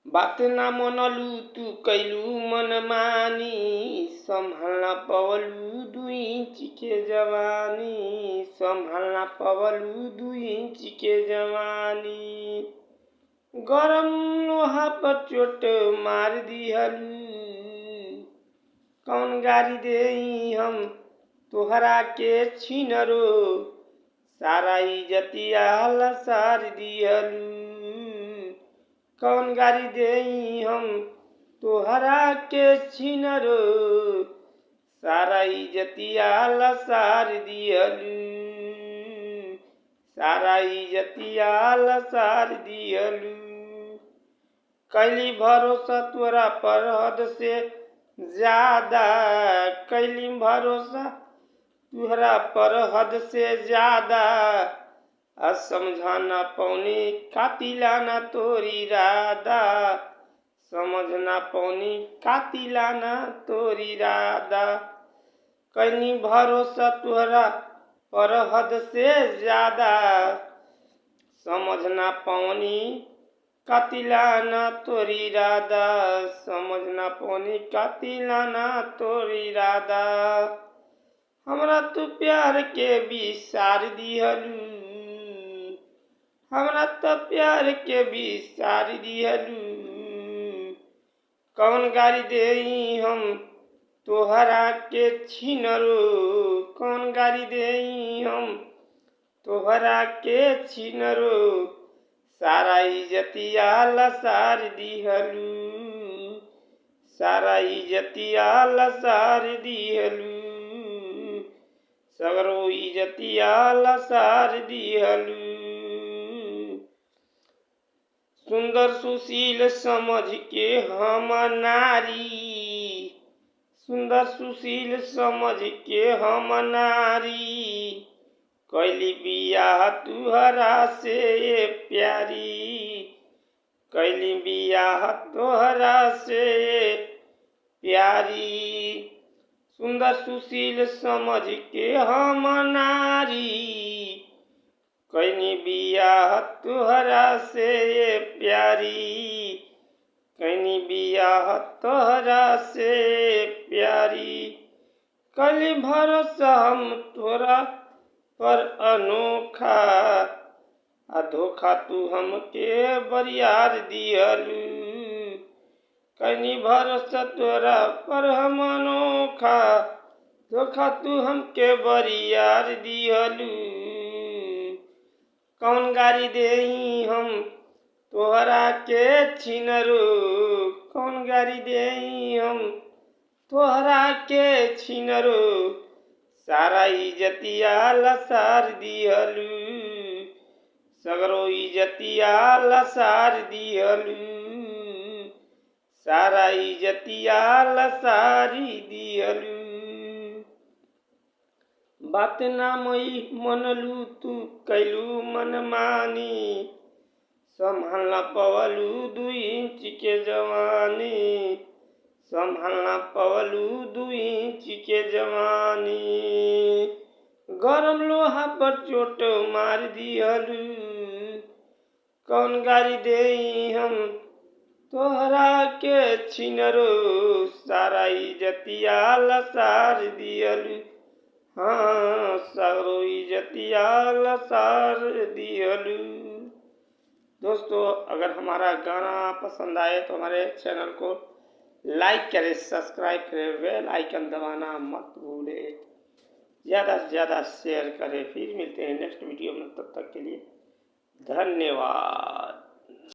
बात ना मनलू तू कैलू मनमानी, संभालना पवलू 2 इंच के जवानी, संभालना पवलू 2 इंच के जवानी। गरम लोहा पर चोट मार दिहलू, कौन गारी देई हम तोहरा के छिनरो, सारा इज्जतिया लसार दिहलू। कौन गारी देई हम तोहरा के छिनरो, सारा इज्जतिया लसार दिहलू, सारा इज्जतिया लसार दिहलू। कैली भरोसा तोरा पर हद से ज्यादा, कैली भरोसा तुहरा पर हद से ज्यादा, समझा ना पौनी कातिलाना तोरी राधा, समझ ना पौनी कातिलाना तोरी राधा। कैनी भरोसा तुहरा पर हद से ज्यादा, समझ ना पौनी कातिलाना तोरी राधा, समझ ना पौनी कातिलाना तोरी राधा। हमरा तू प्यार के विसार दिहलू, हमरा तो प्यार के विसार दिहलू। कौन गारी देई हम तोहरा के छिनरो, कौन गारी देई हम तोहरा के छिनरो, सारा इज्जतिया लसार दिहलू, सारा इज्जतिया लसार दिहलू, सगरो इज्जतिया लसार दिहलू। सुंदर सुशील समझ के हम नारी, सुंदर सुशील समझ के हम नारी, कैली बियाह तुहरा से प्यारी, कैली बियाह तोहरा से प्यारी। सुंदर सुशील समझ के हम नारी, कैनी बियाह तुहरा से प्यारी, कैनी बियाह तोहरा से प्यारी। कैली भरोसा हम तोरा पर अनोखा, धोखा तू हमके बरियार दिहलू। कैनी भरोसा तोरा पर हम अनोखा, धोखा तू हमके बरियार दिहलू। कौन गारी देई हम तोहरा के छिनरो, कौन गारी देई हम तोहरा के छिनरो, सारा इज्जतिया लसार दिहलू, सगरो इज्जतिया लसार दिहलू, सारा इज्जतिया लसारी दिहलू। बात ना मनलू तू कैलू मनमानी, संभालना पवलू 2 इंच के जवानी, संभालना पवलू 2 इंच के जवानी। गरम लोहा पर चोट मार दिहलू, कौन गारी देई हम तोहरा के छिनरो, सारा इज्जतिया लसार दिहलू, हाँ सगरो इज्जतिया लसार दिहलू। दोस्तों, अगर हमारा गाना पसंद आए तो हमारे चैनल को लाइक करें, सब्सक्राइब करें, बेल आइकन दबाना मत भूलें, ज़्यादा से ज़्यादा शेयर करें। फिर मिलते हैं नेक्स्ट वीडियो में, तब तक के लिए धन्यवाद।